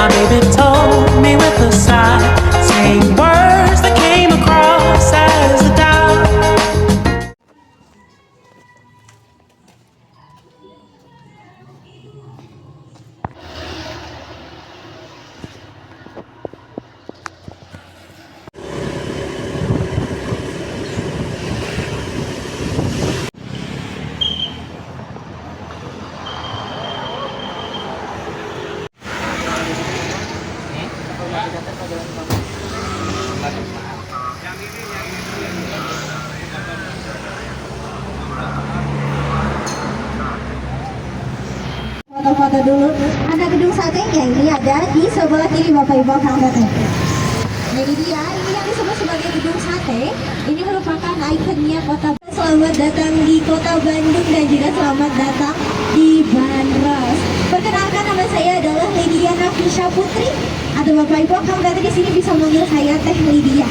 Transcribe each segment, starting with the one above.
My baby told me with a sigh, saying words that came across as a doubt. Foto-foto dulu. Ada gedung satenya, ini ada di sebelah kiri Bapak Ibu akan lihat. Jadi dia, ini yang disebut sebagai gedung sate. Ini merupakan ikonnya kota. Selamat datang di kota Bandung dan juga selamat datang di Bandros. Perkenalkan, nama saya adalah Lydia Nafisha Putri. Atau Bapak Ibu akan lihat di sini bisa manggil saya Teh Lydia.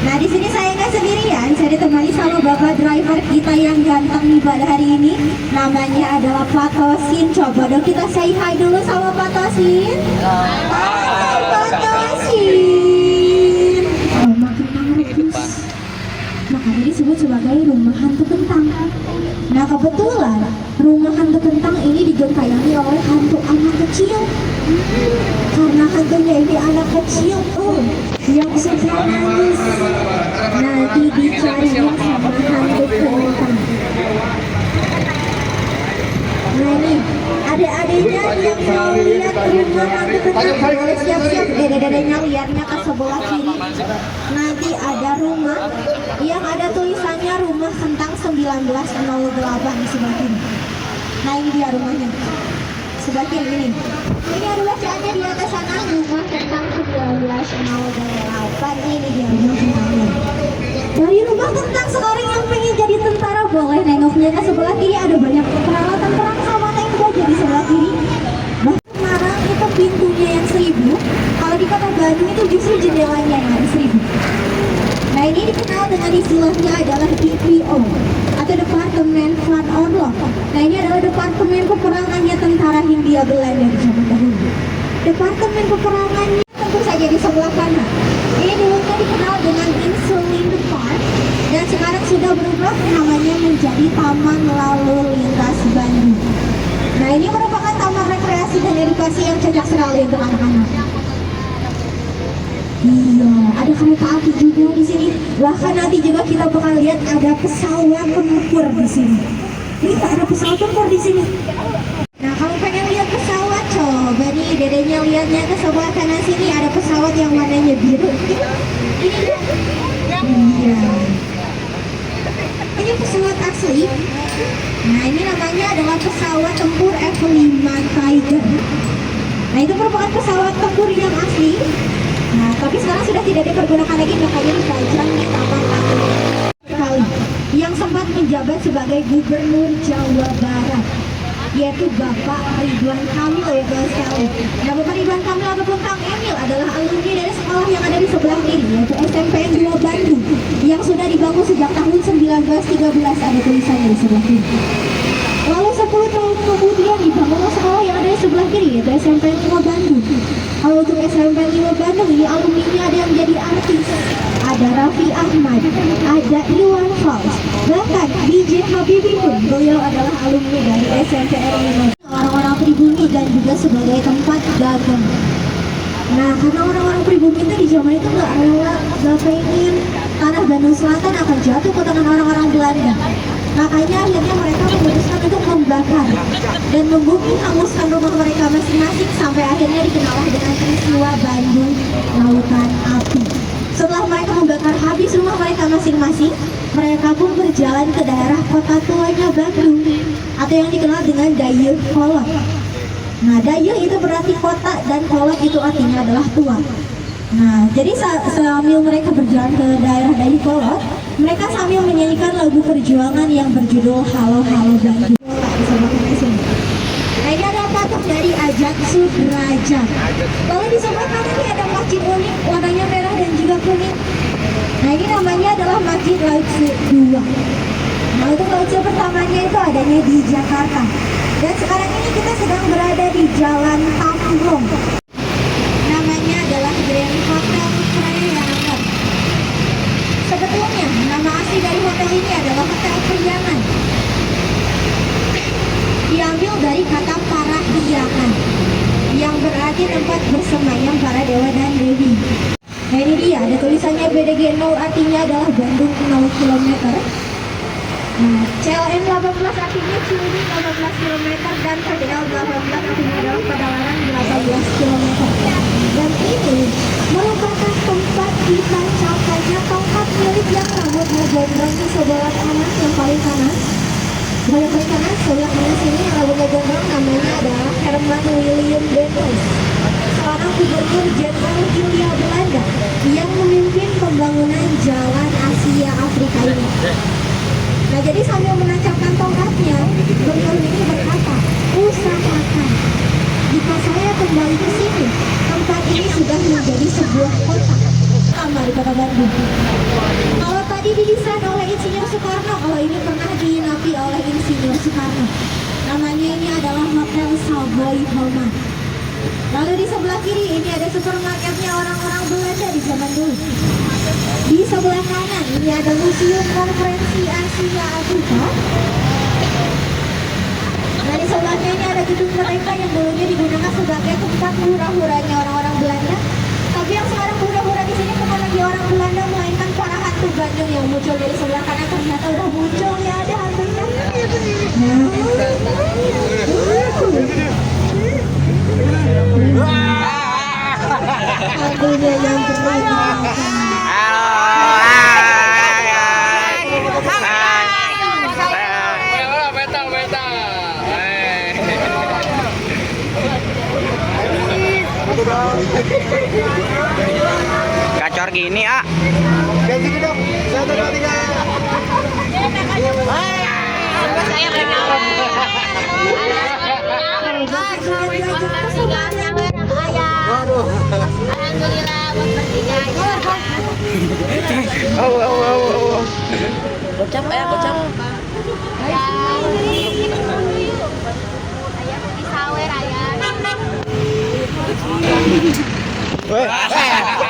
Nah, di sini saya nggak sendirian, saya ditemani sama bapak driver kita yang ganteng nih pada hari ini. Namanya adalah Pak Tosin. Coba dong kita say hi dulu sama Pak Tosin. Hai Pak Tosin. Oh, makin bagus. Makanya disebut sebagai rumah hantu kentang. Nah, kebetulan rumah hantu kentang ini digentayangi oleh hantu anak kecil. Karena hantunya ini anak kecil yang suka nangis, nanti dicariin sama hantu kentang. Nah ini adik-adiknya yang mau lihat rumah hantu kentang boleh siap-siap. Dede-dedenya lihatnya ke sebelah kiri. Nanti ada rumah yang ada tulisannya Rumah Kentang 1908 di sebelah kiri. Nah ini dia rumahnya. Sebelah kiri ini. Ini ada bacaannya di atas sana, Rumah Kentang 1908. Ini dia rumah kentangnya. Dari rumah kentang sekarang yang pengen jadi tentara boleh nengoknya ke sebelah kiri, ada banyak peralatan perang sama tenda di sebelah kiri. Bahkan Semarang itu pintunya yang 1000. Kalau di kota Bandung itu justru jendelanya yang ada 1000. Nah ini dikenal dengan istilahnya adalah DPO atau Departemen Van Oorlog. Nah ini adalah Departemen Peperangannya tentara Hindia Belanda di zaman dahulu. Departemen peperangannya tentu saja di sebelah kanan. Ini dulunya dikenal dengan Insulinde Park dan sekarang sudah berubah namanya menjadi Taman Lalu Lintas Bandung. Nah ini merupakan taman rekreasi dan edukasi yang cocok sekali untuk anak-anak. Iya, ada kereta api juga di sini. Bahkan nanti juga kita bakal lihat ada pesawat tempur di sini. Ini ada pesawat tempur di sini. Nah, kalau pengen lihat pesawat, coba nih dedenya lihatnya ke sebelah kanan sini ada pesawat yang warnanya biru. Ini iya. Ini pesawat asli. Nah, ini namanya adalah pesawat tempur F5 Tiger. Nah, itu merupakan pesawat tempur yang asli. Nah, tapi sekarang sudah tidak dipergunakan lagi, makanya dipajang di Taman Lalu kali yang sempat menjabat sebagai Gubernur Jawa Barat, yaitu Bapak Ridwan Kamil ya guys sekali. Nah, Bapak Ridwan Kamil ataupun Kang Emil adalah alumni dari sekolah yang ada di sebelah kiri, yaitu SMPN 2 Bandung yang sudah dibangun sejak tahun 1913, ada tulisannya di sebelah kiri. Lalu 10 tahun kemudian dibangun sekolah yang ada di sebelah kiri, yaitu SMPN 5 Bandung. Kalau untuk SMPN 5 Bandung ini alumninya ada yang jadi artis, ada Raffi Ahmad, ada Iwan Fals, bahkan DJ Habibie pun beliau adalah alumni dari SMPN 5. Orang-orang pribumi dan juga sebagai tempat dagang. Nah, karena orang-orang pribumi itu di zaman itu nggak rela, nggak pengen tanah Bandung Selatan akan jatuh ke tangan orang-orang Belanda. Makanya akhirnya mereka memutuskan untuk membakar dan membumi hanguskan rumah mereka masing-masing sampai akhirnya dikenal dengan peristiwa Bandung Lautan Api. Setelah mereka membakar habis rumah mereka masing-masing, mereka pun berjalan ke daerah kota tuanya Bandung atau yang dikenal dengan Dayeuhkolot. Nah, Dayeuh itu berarti kota dan kolot itu artinya adalah tua. Nah, jadi sambil mereka berjalan ke daerah Dayeuhkolot, mereka sambil menyanyikan lagu perjuangan yang berjudul Halo Halo Bandung. Nah, ini ada patung dari Ajat Sudrajat. Lalu di sebelah kanan ini ada masjid unik, warnanya merah dan juga kuning. Nah, ini namanya adalah Masjid Lautse II. Nah, untuk Lautse pertamanya itu adanya di Jakarta. Dan sekarang ini kita sedang berada di Jalan Tamblong. hotel ini adalah hotel Priangan. Diambil dari kata Parahyangan yang berarti tempat bersemayam para dewa dan dewi. Nah ini dia, ada tulisannya BDG 0 artinya adalah Bandung 0 km. Nah, CLN 18 artinya Ciledug 18 km dan PDL 18 artinya adalah Padalarang 18 km. Dan ini merupakan tempat ditancapkannya tongkat milik yang rambutnya gondrong di sebelah kanan yang paling kanan. Banyak paling kanan sebelah kanan sini yang rambutnya gondrong namanya adalah Herman William Dendels, seorang gubernur jenderal Hindia Belanda yang memimpin pembangunan jalan Asia Afrika ini. Nah jadi sambil menancapkan tongkatnya, gubernur ini berkata, usahakan jika saya kembali ke sini, tempat ini sudah menjadi sebuah kota lama di kota Bandung. Kalau tadi didesain oleh Insinyur Soekarno, kalau ini pernah diinapi oleh Insinyur Soekarno. Namanya ini adalah Hotel Savoy Holman. Lalu di sebelah kiri ini ada supermarketnya orang-orang Belanda di zaman dulu. Di sebelah kanan ini ada Museum Konferensi Asia Afrika. Nah di sebelahnya ini ada gedung mereka yang dulunya digunakan sebagai tempat hura-huranya orang-orang Belanda. Tapi yang sekarang hura-hura di sini bukan lagi orang Belanda, melainkan para hantu Bandung yang muncul dari sebelah kanan. Ternyata udah muncul ya, ada hantunya. Hantunya yang berbeda. Gacor gini, ah. Ganti dong. 1, 2, 3. Alhamdulillah buat bertiga. Gocap ya, gocap.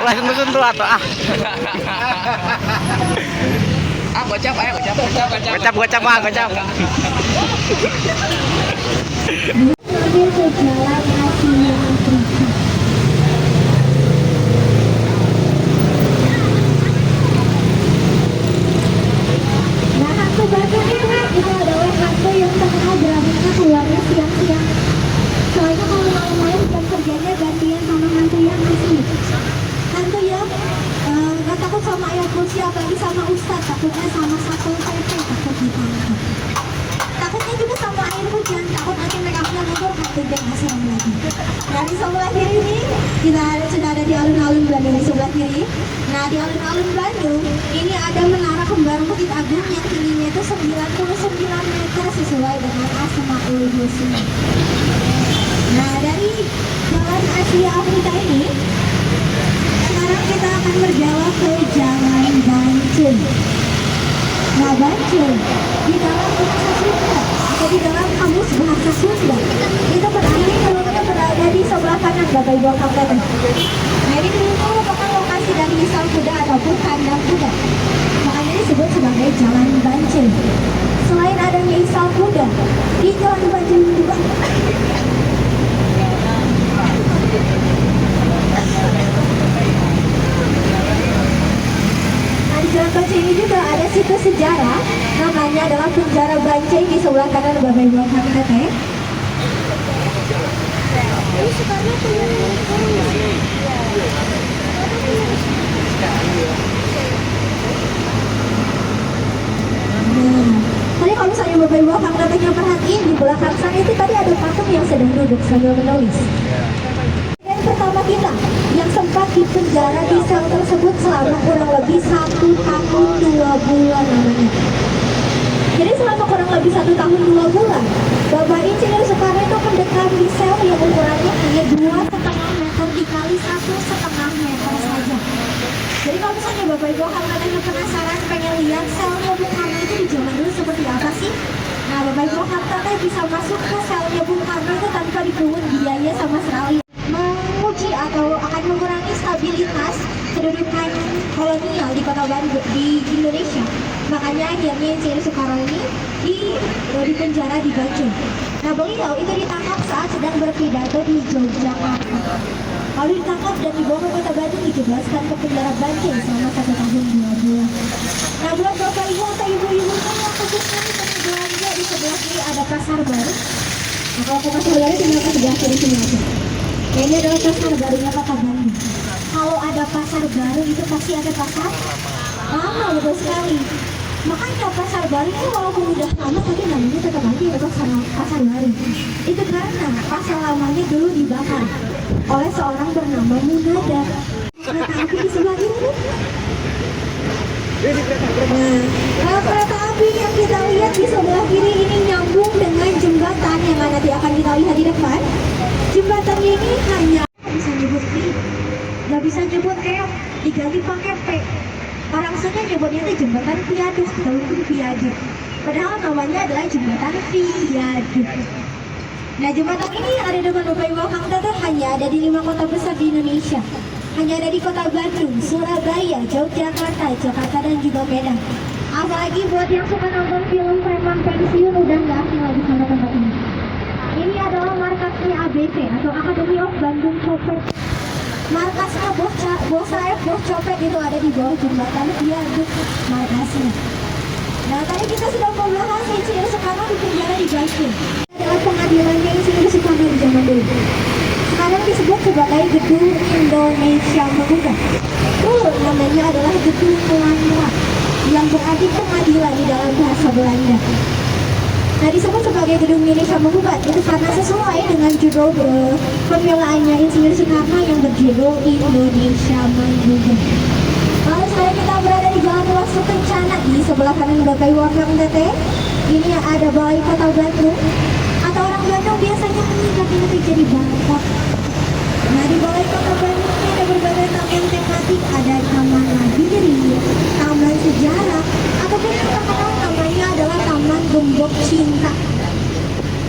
Langsung sentuh atau ah. Gocap, ayo gocap. Gocap mah, gocap. Ambil ke jalan Asia Afrika. Nah hantu Bandung itu adalah hantu yang terkenal beraninya keluarnya siang-siang. Soalnya kalau malam-malam jam kerjanya gantian sama hantu yang asli. Hantu yang gak takut sama ayat kursi, apalagi sama ustadz. Takutnya sama satpol pp, takut ditangkap. Takutnya juga sama air hujan, takut nanti makeupnya luntur, hantunya nggak serem lagi. Nah di sebelah kiri ini kita sudah ada di alun-alun Bandung di sebelah kiri. Nah di alun-alun Bandung ini ada menara kembar Bukit Agung yang tingginya itu 99 meter sesuai dengan Asmaul Husna. Nah dari jalan Asia Afrika ini sekarang kita akan berjalan ke Jalan Bancun. Nah Bancun di dalam bahasa Sunda atau di dalam kamus bahasa Sunda itu berarti kalau berada di sebelah kanan Bapak Ibu Kapten. Nah ini dulu merupakan lokasi dari isal kuda ataupun kandang kuda. Makanya disebut sebagai Jalan Bancun. Selain adanya isal kuda di Jalan Bancun juga di Jalan Bancai ini juga ada situs sejarah, namanya adalah Penjara Bancai di sebelah kanan Bapak Ibu Kapten. Nah, tadi kalau misalnya Bapak Ibu Kapten perhatiin di belakang sana itu tadi ada patung yang sedang duduk sambil menulis. Yang pertama kita yang sempat dipenjara di sel tersebut selama kurang lebih 1 tahun 2 bulan namanya. Jadi selama kurang lebih 1 tahun 2 bulan, Bapak Insinyur Soekarno itu mendekam di sel yang ukurannya hanya 2,5 meter dikali 1,5 meter saja. Jadi kalau misalnya Bapak Ibu Kapten penasaran pengen lihat selnya Bung Karno itu di zaman dulu seperti apa sih? Nah Bapak Ibu Kapten bisa masuk ke selnya Bung Karno itu tanpa dipungut biaya sama sekali. Menguji atau akan mengurangi stabilitas kedudukan kolonial di kota Bandung di Indonesia. Makanya akhirnya Insinyur Soekarno ini di penjara di Banjar. Nah, beliau itu ditangkap saat sedang berpidato di Yogyakarta. Lalu ditangkap dan dibawa ke kota Bandung, dijebloskan ke penjara Banjar selama 1 tahun 2 bulan. Nah, buat bapak ibu atau ibu-ibu yang khususnya di tempat belanja di sebelah kiri ada pasar baru. Nah, kalau ke pasar baru tinggal ke sebelah kiri sini aja. Ya, ini adalah pasar barunya kota Bandung. Kalau ada pasar baru itu pasti ada pasar lama, betul sekali. Makanya pasar baru itu walaupun udah lama tapi namanya tetap aja ya pasar baru. Itu karena pasar lamanya dulu dibakar oleh seorang bernama Munada. Kereta api di sebelah kiri nih. Nah, kereta api yang kita lihat di sebelah kiri ini nyambung dengan jembatan yang nanti akan kita lihat di depan. Jembatan ini hanya bisa nyebut P, nggak bisa nyebut F, diganti pakai P. Orang sana nyebutnya itu jembatan viaduk atau viaduk. Padahal namanya adalah jembatan viaduk. Nah, jembatan ini ada di depan Bapak Ibu Kang Teteh hanya ada di 5 kota besar di Indonesia. Hanya ada di kota Bandung, Surabaya, Yogyakarta, Jakarta, dan juga Medan. Apalagi buat yang suka nonton film preman pensiun udah nggak asing lagi sama tempat ini. Ini adalah markasnya ABC atau Academy of Bandung Copet. Markasnya Bos Saeb, Bos Copet itu ada di bawah jembatan viaduk markasnya. Nah, tadi kita sudah membahas Insinyur Soekarno di penjara di Banjar. Adalah pengadilannya Insinyur Soekarno di zaman dulu. Sekarang disebut sebagai Gedung Indonesia Menggugat. Namanya adalah Gedung Pelangwa yang berarti pengadilan di dalam bahasa Belanda. Nah, disebut sebagai Gedung Indonesia Menggugat itu karena sesuai dengan judul pembelaannya Insinyur Soekarno yang berjudul Indonesia Menggugat. Lalu sekarang kita berada di Jalan Wastu Kencana. Di sebelah kanan Bapak Ibu Kang Teteh, ini ada Balai Kota Bandung, atau orang Bandung biasanya menyingkatnya itu jadi Bangkok. Nah, di Balai Kota Bandung ini ada berbagai taman tematik, ada Taman Nagiri, Taman Sejarah, ataupun yang terkenal namanya adalah Taman Gembok Cinta.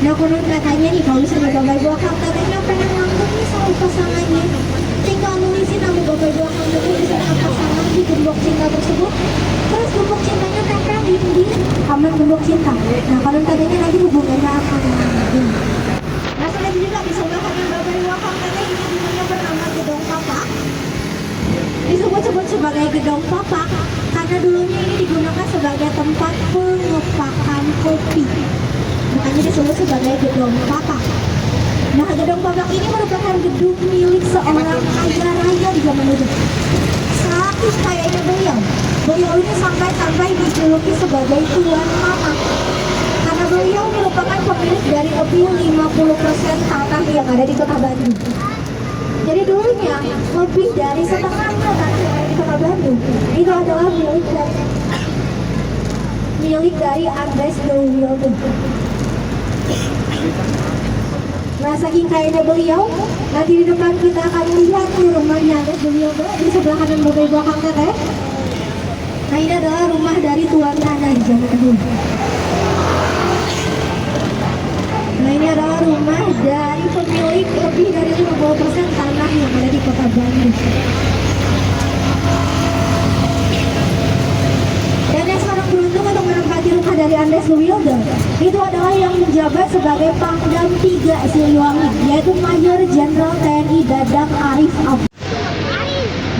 Nah, konon katanya nih kalau misalnya Bapak Ibu Kang Tetehnya pengen langsung nih sama pasangannya, tinggal nulisin nama Bapak Ibu Kang Teteh di sana pasangan di Gembok Cinta tersebut. Terus Gembok Cintanya tempel di Taman Gembok Cinta. Nah, konon katanya nanti hubungannya akan langgeng. Nah, selain juga di sebelah kanan Bapak Ibu Kang Teteh ini namanya bernama Gedong Papak. Disebut-sebut sebagai Gedong Papak karena dulunya ini digunakan sebagai tempat pengepakan kopi. Makanya disebut sebagai Gedong Papak. Nah, Gedong Papak ini merupakan gedung milik seorang kaya raya di zaman dulu. Saking kayanya beliau ini sampai dijuluki sebagai Tuan Mama. Karena beliau merupakan pemilik dari lebih 50% tanah yang ada di kota Bandung. Jadi dulunya lebih dari setengahnya tanah yang ada di kota Bandung itu adalah milik dari Andres de Wilde. Nah, saking kayanya beliau, nanti di depan kita akan lihat di rumahnya Andres de Wilde di sebelah kanan Bapak Ibu Kang Teteh. Nah, ini adalah rumah dari tuan tanah di zaman dahulu. Nah, ini adalah rumah dari pemilik lebih dari 50% tanah yang ada di kota Bandung. Dan yang sekarang beruntung untuk menempati rumah dari Andres de Wilde itu adalah yang menjabat sebagai Pangdam 3 Siliwangi, yaitu Mayor Jenderal TNI Dadang Arif Abdul.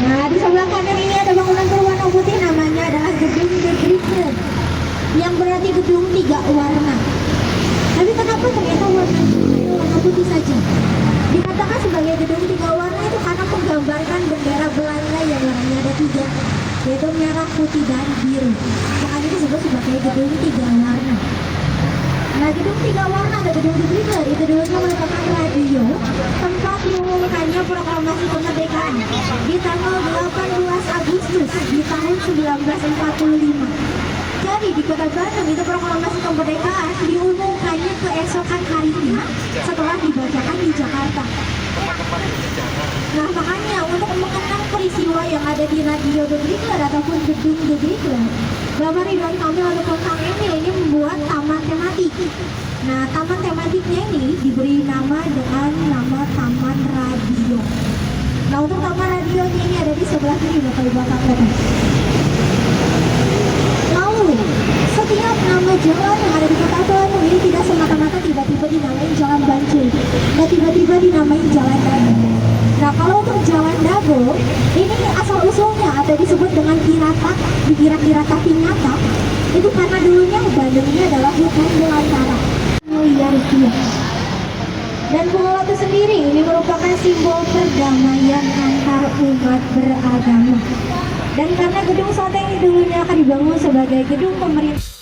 Nah, di sebelah kanan ini ada bangunan berwarna putih, namanya adalah Gedung De Brigade, yang berarti gedung 3 warna. Tapi kenapa ternyata warna putih saja? Dikatakan sebagai gedung 3 warna itu karena menggambarkan bendera Belanda yang warnanya ada 3, yaitu merah, putih, dan biru. Makanya disebut sebagai gedung 3 warna. Nah, gedung 3 warna ada gedung De Brigade, itu dulunya merupakan radio tempat diumumkannya proklamasi kemerdekaan di tanggal 18 Agustus di tahun 1945. Jadi di kota Bandung itu proklamasi kemerdekaan diumumkannya keesokan harinya setelah dibacakan di Jakarta. Nah, makanya untuk mengenang peristiwa yang ada di radio De Brigade ataupun gedung De Brigade, Bapak Ridwan Kamil ataupun Kang Emil ini membuat taman tematik. Nah, taman tematiknya ini diberi nama dengan nama Taman Radio. Nah, untuk taman radionya ini ada di sebelah kiri Bapak Ibu Kang Emil. Lalu jalan yang ada di kota Bandung ini tidak semata-mata tiba-tiba dinamain Jalan Banjir dan tiba-tiba dinamain Jalan Dago. Nah, kalau untuk Jalan Dago ini asal usulnya atau disebut dengan Kiratak, dikira-kira Pinyata, itu karena dulunya Bandung ini adalah hutan belantara miliar rupiah. Dan Bunga Latu sendiri ini merupakan simbol perdamaian antar umat beragama. Dan karena gedung sate ini dulunya akan dibangun sebagai gedung pemerintah